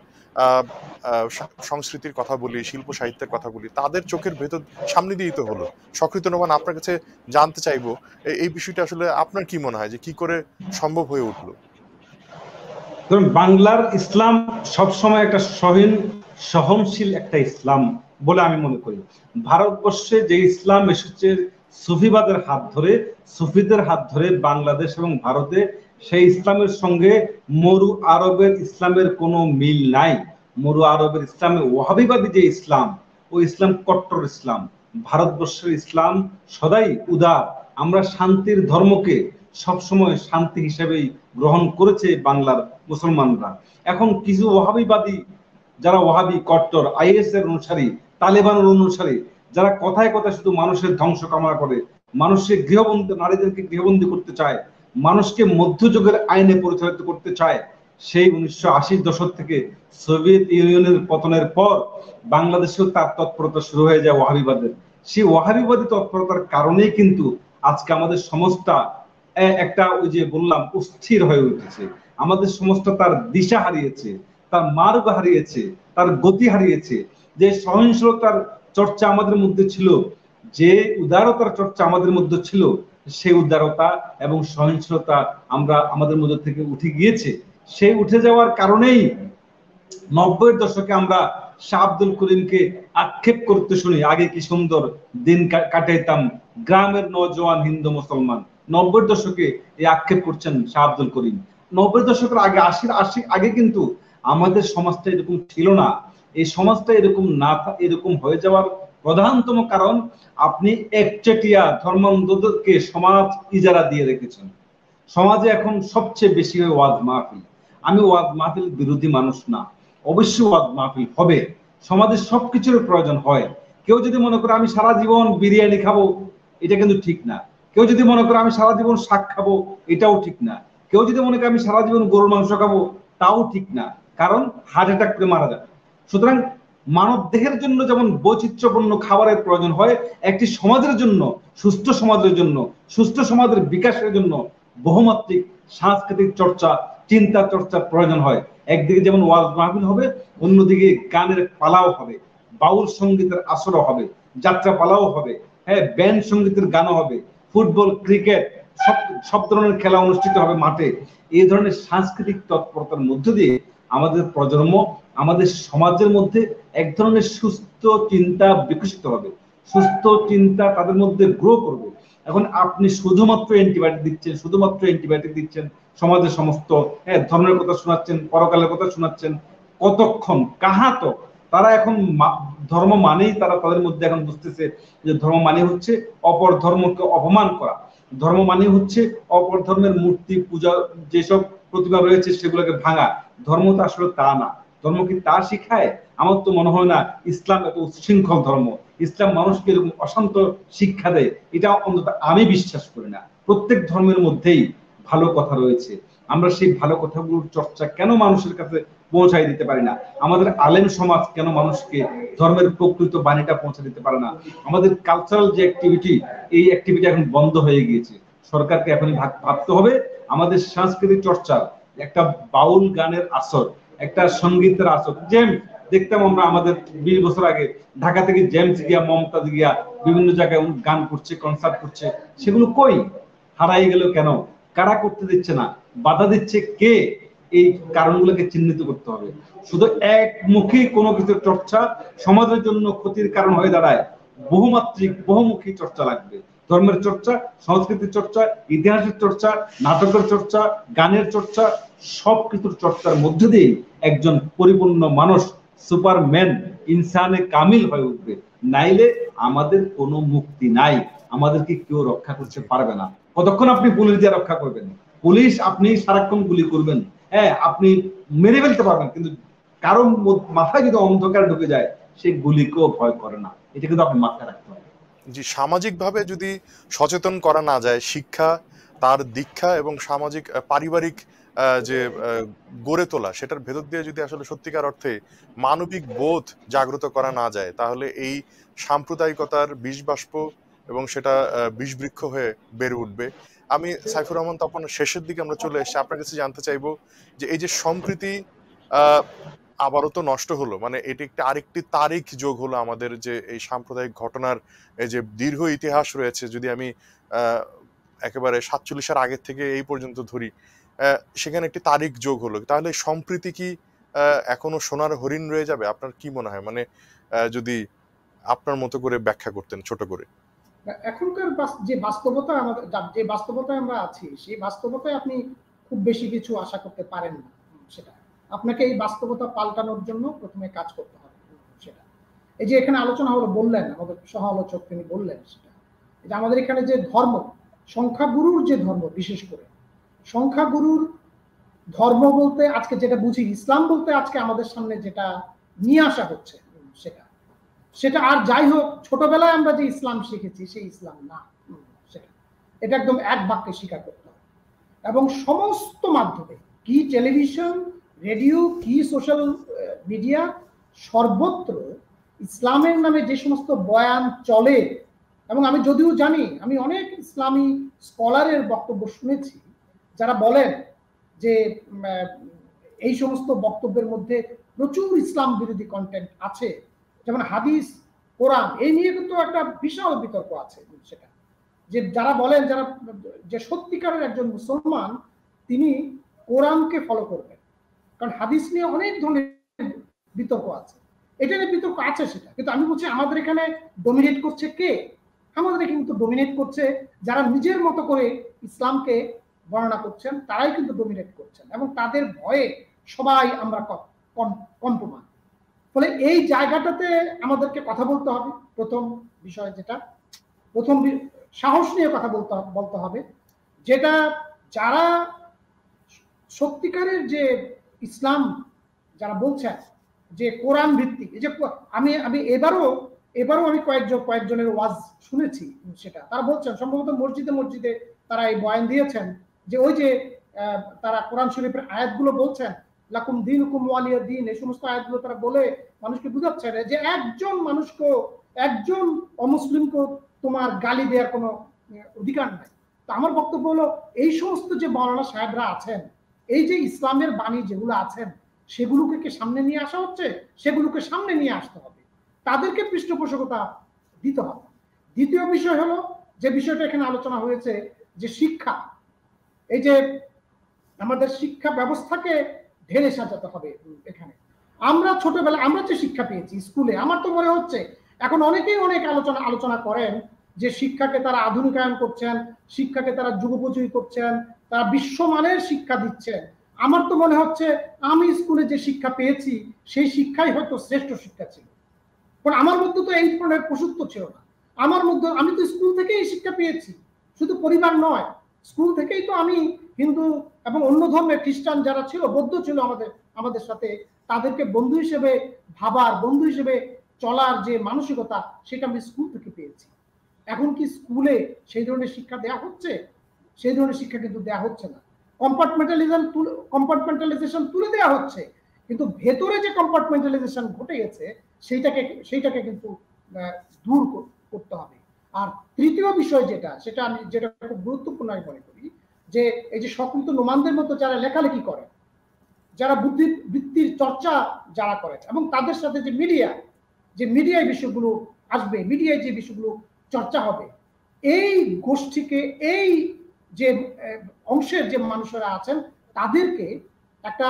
সংস্কৃতির কথা বলি, শিল্প সাহিত্যের কথা বলি, তাদের চোখের ভেতর সামনে দিয়েই তো হলো। সক্রিয় নোমান, আপনার কাছে জানতে চাইবো এই বিষয়টা আসলে আপনার কি মনে হয় যে কি করে সম্ভব হয়ে উঠলো? ধরুন, বাংলার ইসলাম সবসময় একটা সহনশীল একটা ইসলাম বলে আমি মনে করি। ভারতবর্ষে যে ইসলাম এসেছে সুফিবাদের হাত ধরে, সুফিদের হাত ধরে বাংলাদেশ এবং ভারতে, সেই ইসলামের সঙ্গে মরু আরবের ইসলামের কোনো মিল নাই। মরু আরবের ইসলামে ওয়াহাবিবাদী যে ইসলাম, ওই ইসলাম কট্টর ইসলাম। ভারতবর্ষের ইসলাম সদাই উদার। আমরা শান্তির ধর্মকে সবসময় শান্তি হিসেবেই গ্রহণ করেছে বাংলার মুসলমানরা। এখন কিছু ওয়াহাবিবাদী, যারা ওয়াহাবি কট্টর, আইএস এর অনুসারী, তালেবানের অনুসারী, যারা কথায় কথায় শুধু মানুষের ধ্বংস কামনা করে, মানুষের গৃহবন্দী, নারীদেরকে গৃহবন্দী করতে চায়, মানুষকে মধ্যযুগের আইনে পরিচালিত করতে চায়, সেই 1980 দশক থেকে সোভিয়েত ইউনিয়নের পতনের পর বাংলাদেশেও তার তৎপরতা শুরু হয়ে যায় ওয়াহাবিবাদের। সেই ওয়াহাবিবাদী তৎপরতার কারণেই কিন্তু আজকে আমাদের সমাজটা একটা, ওই যে বললাম, অস্থির হয়ে উঠেছে। আমাদের সমাজটা তার দিশা হারিয়েছে, তার মার্গ হারিয়েছে, তার গতি হারিয়েছে। যে সহিংসতার চর্চা আমাদের মধ্যে ছিল, যে উদারতার চর্চা আমাদের মধ্যে ছিল, সেই উদারতা এবং সহিংসতা আমাদের মধ্যে থেকে উঠে গিয়েছে। সেই উঠে যাওয়ার কারণেই 90-এর দশকে আমরা শাহ আব্দুল করিমকে আক্ষেপ করতে শুনি, আগে কি সুন্দর দিন কাটাইতাম গ্রামের নওজোয়ান হিন্দু মুসলমান। 90-এর দশকে এই আক্ষেপ করছেন শাহ আব্দুল করিম। 90-এর দশকের আগে, 80 আগে কিন্তু আমাদের সমাজটা এরকম ছিল না। এই সমাজটা এরকম না, এরকম হয়ে যাওয়ার প্রধানতম কারণ, আপনি একচেটিয়া ধর্মান্ধদেরকে সমাজ ইজারা দিয়ে রেখেছেন। সমাজে এখন সবচেয়ে বেশি হয় ওয়াজ মাহফিল। আমি ওয়াজ মাহফিল বিরোধী মানুষ না, অবশ্যই ওয়াজ মাহফিল হবে, সমাজের সবকিছুর প্রয়োজন হয়। কেউ যদি মনে করে আমি সারা জীবন বিরিয়ানি খাবো, এটা কিন্তু ঠিক না। কেউ যদি মনে করে আমি সারা জীবন শাক খাবো, এটাও ঠিক না। কেউ যদি মনে করে আমি সারা জীবন গরুর মাংস খাবো, তাও ঠিক না, কারণ হার্ট অ্যাটাক করে মারা যায়। সুতরাং মানব দেহের জন্য যেমন বৈচিত্র্যপূর্ণ খাবারের প্রয়োজন হয়, একটি সমাজের জন্য, সুস্থ সমাজের জন্য, সুস্থ সমাজের বিকাশের জন্য বহুমাত্রিক সাংস্কৃতিক চর্চা, চিন্তা চর্চার প্রয়োজন হয়। একদিকে যেমন ওয়াজ মাহফিল হবে, অন্যদিকে গানের পালাও হবে, বাউল সঙ্গীতের আসরও হবে, যাত্রা পালাও হবে, হ্যাঁ, ব্যান্ড সঙ্গীতের গানও হবে, ফুটবল, ক্রিকেট, সব সব ধরনের খেলা অনুষ্ঠিত হবে মাঠে। এই ধরনের সাংস্কৃতিক তৎপরতার মধ্য দিয়ে আমাদের প্রজন্ম, আমাদের সমাজের মধ্যে এক ধরনের সুস্থ চিন্তা বিকশিত হবে, সুস্থ চিন্তা তাদের মধ্যে গ্রো করবে। এখন আপনি শুধুমাত্র অ্যান্টিবায়োটিক দিচ্ছেন, সমাজের সমস্ত ধর্মের কথা শোনাচ্ছেন, পরকালের কথা শোনাচ্ছেন, কতক্ষণ কাহা তো তারা এখন ধর্ম মানেই তারা তাদের মধ্যে এখন বুঝতেছে যে ধর্ম মানে হচ্ছে অপর ধর্মকে অপমান করা, ধর্ম মানে হচ্ছে অপর ধর্মের মূর্তি পূজা যেসব প্রতিভা রয়েছে সেগুলোকে ভাঙা। ধর্ম তো আসলে তা না। ধর্ম কি তা শিখায়? আমার তো মনে হয় না ইসলাম এত উচ্ছৃঙ্খল ধর্ম। ইসলাম মানুষকে এরকম অশান্ত শিক্ষা দেয়, এটা অন্তত আমি বিশ্বাস করি না। প্রত্যেক ধর্মের মধ্যেই ভালো কথা রয়েছে। আমরা সেই ভালো কথাগুলোর চর্চা কেন মানুষের কাছে পৌঁছাই দিতে পারি না? আমাদের আলেম সমাজ কেন মানুষকে ধর্মের প্রকৃত বাণীটা পৌঁছে দিতে পারে না? আমাদের কালচারাল যে অ্যাক্টিভিটি, এই অ্যাক্টিভিটি এখন বন্ধ হয়ে গিয়েছে। সরকারকে এখনই ভাবতে হবে আমাদের সাংস্কৃতিক চর্চার একটা বাউল গানের আসর, একটা সঙ্গীতের আসর। যেমন দেখতাম আমরা আমাদের 20 বছর আগে ঢাকা থেকে জেমস গিয়া, মমতাজ গিয়া বিভিন্ন জায়গায় গান করছে, কনসার্ট করছে, সেগুলো কই? হারাই গেল কেন? কারা করতে দিচ্ছে না? বাধা দিচ্ছে কে? এই কারণগুলোকে চিহ্নিত করতে হবে। শুধু একমুখী কোনো কিছু চর্চা সমাজের জন্য ক্ষতির কারণ হয়ে দাঁড়ায়। বহুমাত্রিক বহুমুখী চর্চা লাগবে। ধর্মের চর্চা, সংস্কৃতির চর্চা, ইতিহাসের চর্চা, নাটকের চর্চা, গানের চর্চা, সবকিছুর চর্চার মধ্য দিয়ে একজন পরিপূর্ণ মানুষ, সুপারম্যান, ইনসানে কামিল হয়ে উঠবে। নাইলে আমাদের কোনো মুক্তি নাই, আমাদেরকে কেউ রক্ষা করতে পারবে না। কতক্ষণ আপনি পুলিশ দিয়ে রক্ষা করবেন? পুলিশ আপনি সারাক্ষণ গুলি করবেন, হ্যাঁ, আপনি মেরে ফেলতে পারবেন, কিন্তু কারণ মাথায় যদি অন্ধকার ঢুকে যায় সে গুলিকেও ভয় করে না। এটা কিন্তু আপনি মাথায় রাখতে হবে। জি, সামাজিকভাবে যদি সচেতন করা না যায়, শিক্ষা, তার দীক্ষা এবং সামাজিক পারিবারিক যে গড়ে তোলা, সেটার ভেতর দিয়ে যদি আসলে সত্যিকার অর্থে মানবিক বোধ জাগ্রত করা না যায়, তাহলে এই সাম্প্রদায়িকতার বিষবাষ্প এবং সেটা বিষবৃক্ষ হয়ে বেড়ে উঠবে। আমি সাইফুর রহমান তপন, শেষের দিকে আমরা চলে এসেছি, আপনার কাছে জানতে চাইবো যে এই যে সম্প্রীতি আবারও তো নষ্ট হলো, মানে এটি একটা আরেকটি তারিখ যোগ হলো আমাদের যে এই সাম্প্রদায়িক ঘটনার এই যে দীর্ঘ ইতিহাস রয়েছে। যদি আমি একেবারে 47-এর আগের থেকে এই পর্যন্ত ধরি, সেখানে একটি তারিখ যোগ হলো, তাহলে সম্প্রীতি কি এখনো সোনার হরিণ রয়ে যাবে? আপনার কি মনে হয়? মানে যদি আপনার মতো করে ব্যাখ্যা করতেন ছোট করে। এখনকার যে বাস্তবতা, আমাদের যে বাস্তবতায় আমরা আছি, সেই বাস্তবতায় আপনি খুব বেশি কিছু আশা করতে পারেন না। সেটা আপনাকে এই বাস্তবতা পাল্টানোর জন্য প্রথমে কাজ করতে হবে। সেটা এই যে এখানে আলোচনা হলো, বললেন আমাদের সহ আলোচক, তিনি বললেন সেটা যে আমাদের এখানে যে ধর্ম, সংখ্যাগুরুর যে ধর্ম, বিশেষ করে সংখ্যাগুরুর ধর্ম বলতে আজকে যেটা বুঝি, ইসলাম বলতে আজকে আমাদের সামনে যেটা নিয়ে আসা হচ্ছে, সেটা আর যাই হোক, ছোটবেলায় আমরা যে ইসলাম শিখেছি সেই ইসলাম না। সেটা এটা একদম এক বাক্যে স্বীকার করতে হবে। এবং সমস্ত মাধ্যমে, কি টেলিভিশন, রেডিও, কি সোশ্যাল মিডিয়া, সর্বত্র ইসলামের নামে যে সমস্ত বয়ান চলে, এবং আমি যদিও জানি, আমি অনেক ইসলামী স্কলারের বক্তব্য শুনেছি যারা বলেন যে এই সমস্ত বক্তব্যের মধ্যে প্রচুর ইসলাম বিরোধী কন্টেন্ট আছে, যেমন হাদিস, কোরআন, এই নিয়ে কিন্তু একটা বিশাল বিতর্ক আছে। সেটা যে যারা বলেন, যারা যে সত্যিকারের একজন মুসলমান, তিনি কোরআনকে ফলো করবেন, কারণ হাদিস নিয়ে অনেক ধরনের বিতর্ক আছে। এটা নিয়ে বিতর্ক আছে সেটা, কিন্তু আমি বলছি আমাদের এখানে ডমিনেট করছে কে? আমাদের এখানে কিন্তু ডমিনেট করছে যারা নিজের মতো করে ইসলামকে বর্ণনা করছেন, তারাই কিন্তু ডমিনেট করছেন, এবং তাদের ভয়ে সবাই আমরা কম্প্রোমাইজ। ফলে এই জায়গাটাতে আমাদেরকে কথা বলতে হবে। প্রথম বিষয় যেটা, প্রথম সাহস নিয়ে কথা বলতে হবে, যেটা যারা সত্যিকারের যে ইসলাম যারা বলছেন যে কোরআন ভিত্তিক, এই যে আমি এবারও আমি কয়েকজনের ওয়াজ শুনেছি, সেটা তারা বলছেন, সম্ভবত মসজিদে তারা এই বয়ান দিয়েছেন, যে ওই যে তারা কোরআন শরীফের আয়াতগুলো বলছেন, লাকুম দীনুকুম ওয়ালিয়া দ্বীন, এই সমস্ত আয়াতগুলো তারা বলে মানুষকে বুঝাচ্ছেন যে একজন মানুষকে, একজন অমুসলিমকে তোমার গালি দেওয়ার কোনো অধিকার নাই। তো আমার বক্তব্য হলো এই সমস্ত যে মাওলানা সাহেবরা আছেন, এই যে ইসলামের বাণী যেগুলো আছেন সেগুলোকে কি সামনে নিয়ে আসা হচ্ছে? সেগুলোকে সামনে নিয়ে আসতে হবে, তাদেরকে পৃষ্ঠপোষকতা দিতে হবে। দ্বিতীয় বিষয় হলো যে বিষয়টা এখানে আলোচনা হয়েছে যে শিক্ষা, এই যে আমাদের শিক্ষা ব্যবস্থাকে ঢেলে সাজাতে হবে। এখানে আমরা ছোটবেলায় আমরা যে শিক্ষা পেয়েছি স্কুলে, আমার তো মনে হচ্ছে এখন অনেকেই অনেক আলোচনা করেন যে শিক্ষাকে তারা আধুনিকায়ন করছেন, শিক্ষাকে তারা যুগোপযোগী করছেন, তারা বিশ্বমানের শিক্ষা দিচ্ছেন। আমার তো মনে হচ্ছে আমি স্কুলে যে শিক্ষা পেয়েছি সেই শিক্ষাই হয়তো শ্রেষ্ঠ শিক্ষা ছিল, কারণ আমার মধ্যে তো এই ধরনের পশুত্ব ছিল না। আমার মধ্যে আমি তো স্কুল থেকেই শিক্ষা পেয়েছি, শুধু পরিবার নয়, স্কুল থেকেই তো আমি হিন্দু এবং অন্য ধর্মের খ্রিস্টান যারা ছিল, বৌদ্ধ ছিল আমাদের সাথে, তাদেরকে বন্ধু হিসেবে ভাবার, বন্ধু হিসেবে চলার যে মানসিকতা সেটা আমি স্কুল থেকে পেয়েছি। এখন কি স্কুলে সেই ধরনের শিক্ষা দেওয়া হচ্ছে? সেই ধরনের শিক্ষা কিন্তু দেওয়া হচ্ছে না। কম্পার্টমেন্টালাইজেশন তুলে দেওয়া হচ্ছে, কিন্তু ভেতরে যে কম্পার্টমেন্টালাইজেশন ঘটে গেছে সেইটাকে কিন্তু দূর করতে হবে। আর তৃতীয় বিষয় সেটা আমি খুব গুরুত্বপূর্ণ আমি মনে করি, যে এই যে স্বকৃত নোমানদের মতো যারা লেখালেখি করে, যারা বৃত্তির চর্চা যারা করে, এবং তাদের সাথে যে মিডিয়ায় বিষয়গুলো আসবে, মিডিয়ায় যে বিষয়গুলো চর্চা হবে, এই গোষ্ঠীকে, এই যে অংশের যে মানুষেরা আছেন তাদেরকে একটা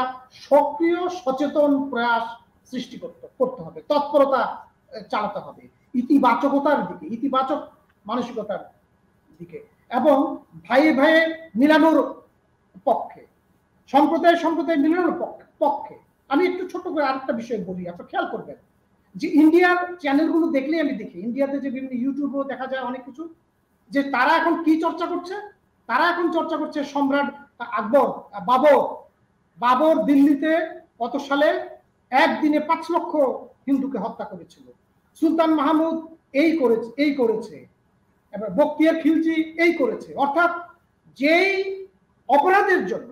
সক্রিয় সচেতন প্রয়াস সৃষ্টি করতে হবে, তৎপরতা চালাতে হবে ইতিবাচকতার দিকে, ইতিবাচক মানসিকতার দিকে, এবং ভাইয়ে ভাইয়ে মিলানোর পক্ষে, সম্প্রদায় মিলানোর পক্ষে। আমি একটু ছোট করে আরেকটা বিষয় বলি, আপনারা খেয়াল করবেন যে ইন্ডিয়ার চ্যানেলগুলো দেখলেই আমি দেখি, ইন্ডিয়াতে যে বিভিন্ন ইউটিউবেও দেখা যায় অনেক কিছু, যে তারা এখন কি চর্চা করছে, তারা এখন চর্চা করছে সম্রাট আকবর, বাবর দিল্লিতে কত সালে একদিনে 5 লক্ষ হিন্দুকে হত্যা করেছিল, সুলতান মাহমুদ এই করেছে, এবার বখতিয়ার খিলজি এই করেছে। অর্থাৎ যেই অপরাধের জন্য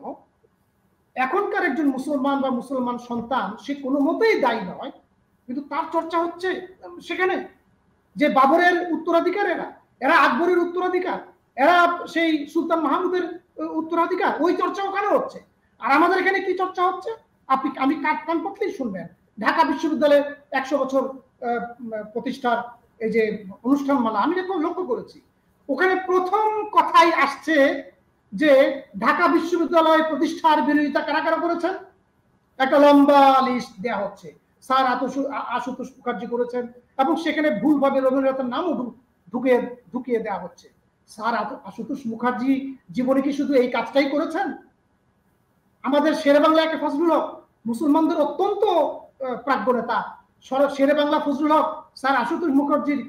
এখনকার একজন মুসলমান বা মুসলমান সন্তান সে কোনো মতেই দায়ী নয়, কিন্তু তার চর্চা হচ্ছে সেখানে। যে বাবরের উত্তরাধিকার এরা আকবরের উত্তরাধিকার, এরা সেই সুলতান মাহমুদের উত্তরাধিকার, ওই চর্চা ওখানে হচ্ছে। আর আমাদের এখানে কি চর্চা হচ্ছে আমি কান পড়লেই শুনবেন, ঢাকা বিশ্ববিদ্যালয়ের 100 বছর প্রতিষ্ঠার এই যে অনুষ্ঠান মালা, আমি যখন লক্ষ্য করেছি ওখানে প্রথম কথাই আসছে যে ঢাকা বিশ্ববিদ্যালয় প্রতিষ্ঠার বিরোধিতা কারা কারা করেছেন, একটা লম্বা লিস্ট দেওয়া হচ্ছে। স্যার আশুতোষ মুখার্জি করেছেন, এবং সেখানে ভুলভাবে রবীন্দ্রনাথের নামও ঢুকিয়ে দেওয়া হচ্ছে। স্যার আশুতোষ মুখার্জি জীবনে কি শুধু এই কাজটাই করেছেন? আমাদের শেরে বাংলা একটা ফজলুল হক, মুসলমানদের অত্যন্ত প্রাজ্ঞ নেতা, শেরে বাংলা ফজলুল হক স্যার আশুতোষ মুখার্জির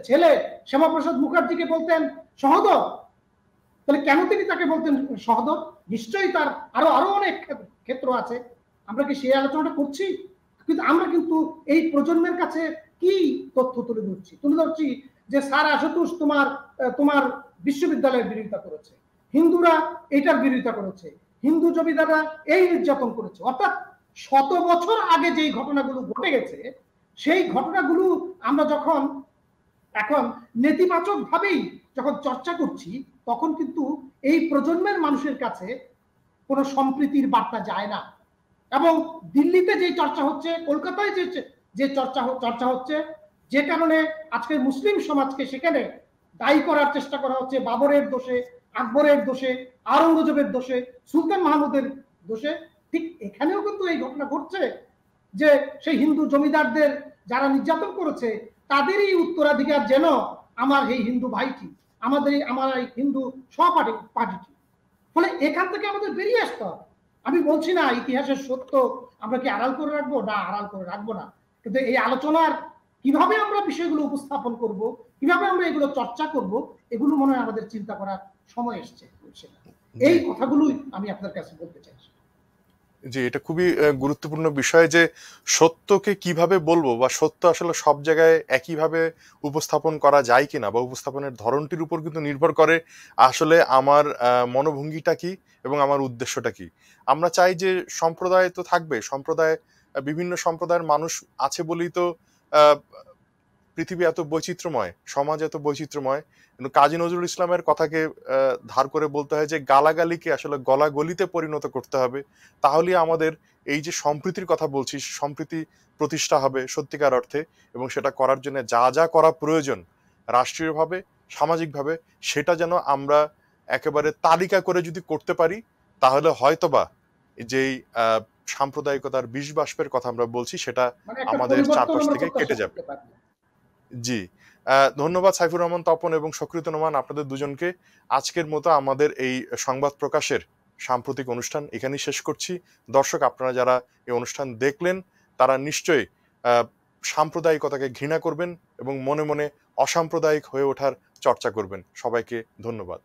ছেলে শ্যামাপ্রসাদ মুখার্জিকে বলতেন সহোদর। তাহলে কেন তিনি তাকে বলতেন সহোদর? নিশ্চয়ই তার আরো অনেক ক্ষেত্র আছে, আমরা কি সেই আলোচনাটা করছি? কিন্তু আমরা কিন্তু এই প্রজন্মের কাছে কি তথ্য তুলে ধরছি যে স্যার আশুতোষ তোমার বিশ্ববিদ্যালয়ের বিরোধিতা করেছে, হিন্দুরা এটার বিরোধিতা করেছে, হিন্দু জমিদাররা এই নির্যাতন করেছে। অর্থাৎ 100 বছর আগে যেই ঘটনাগুলো ঘটে গেছে সেই ঘটনাগুলো আমরা যখন এখন নেতিবাচক ভাবেই যখন চর্চা করছি, তখন কিন্তু এই প্রজন্মের মানুষের কাছে কোনো সম্প্রীতির বার্তা যায় না। এবং দিল্লিতে যে চর্চা হচ্ছে, কলকাতায় যে চর্চা হচ্ছে, যে কারণে আজকে মুসলিম সমাজকে সেখানে দায়ী করার চেষ্টা করা হচ্ছে বাবরের দোষে, আকবরের দোষে, আওরঙ্গজেবের দোষে, সুলতান মাহমুদের দোষে। ঠিক এখানেও কিন্তু এই ঘটনা ঘটছে যে সেই হিন্দু জমিদারদের যারা নির্যাতন করেছে তাদেরই উত্তরাধিকার যেন আমার এই হিন্দু ভাইটি, আমার এই হিন্দু পার্টিটি। ফলে এখান থেকে আমাদের বেরিয়ে আসতে হবে। আমি বলছি না ইতিহাসের সত্য আমরা কি আড়াল করে রাখবো, না আড়াল করে রাখবো না, কিন্তু এই আলোচনার কিভাবে আমরা বিষয়গুলো উপস্থাপন করব, কিভাবে আমরা এগুলো চর্চা করব, এগুলো মনে হয় আমাদের চিন্তা করার সময় এসছে। এই কথাগুলোই আমি আপনার কাছে বলতে চাইছি। জি, এটা খুবই গুরুত্বপূর্ণ বিষয় যে সত্যকে কিভাবে বলবো, বা সত্য আসলে সব জায়গায় একইভাবে উপস্থাপন করা যায় কিনা, বা উপস্থাপনের ধরনটির উপর কিন্তু নির্ভর করে আসলে আমার মনোভঙ্গিটা কি এবং আমার উদ্দেশ্যটা কি। আমরা চাই যে সম্প্রদায় তো থাকবে, বিভিন্ন সম্প্রদায়ের মানুষ আছে বলেই তো পৃথিবী এত বৈচিত্র্যময়, সমাজ এত বৈচিত্র্যময়, কিন্তু কাজী নজরুল ইসলামের কথাকে ধার করে বলতে হয় যে গালাগালিকে আসলে গলাগলিতে পরিণত করতে হবে। তাহলেই আমাদের এই যে সম্প্রীতির কথা বলছি, সম্প্রীতি প্রতিষ্ঠা হবে সত্যিকার অর্থে, এবং সেটা করার জন্য যা যা করা প্রয়োজন রাষ্ট্রীয়ভাবে, সামাজিকভাবে, সেটা যেন আমরা একেবারে তালিকা করে যদি করতে পারি, তাহলে হয়তোবা যেই সাম্প্রদায়িকতার বিষ বাষ্পের কথা আমরা বলছি সেটা মানে একটা আমাদের পরিবর্তন চারপাশ আমরা থেকে প্রত্যাশা কেটে যাবে। করতে পারি। জি, ধন্যবাদ সাইফুর রহমান তপন এবং সক্রিয় নোমান, আপনাদের দুজনকে। আজকের মতো আমাদের এই সংবাদ প্রকাশের সাম্প্রতিক অনুষ্ঠান এখানেই শেষ করছি। দর্শক, আপনারা যারা এই অনুষ্ঠান দেখলেন তারা নিশ্চয়ই সাম্প্রদায়িকতাকে ঘৃণা করবেন এবং মনে মনে অসাম্প্রদায়িক হয়ে ওঠার চর্চা করবেন। সবাইকে ধন্যবাদ।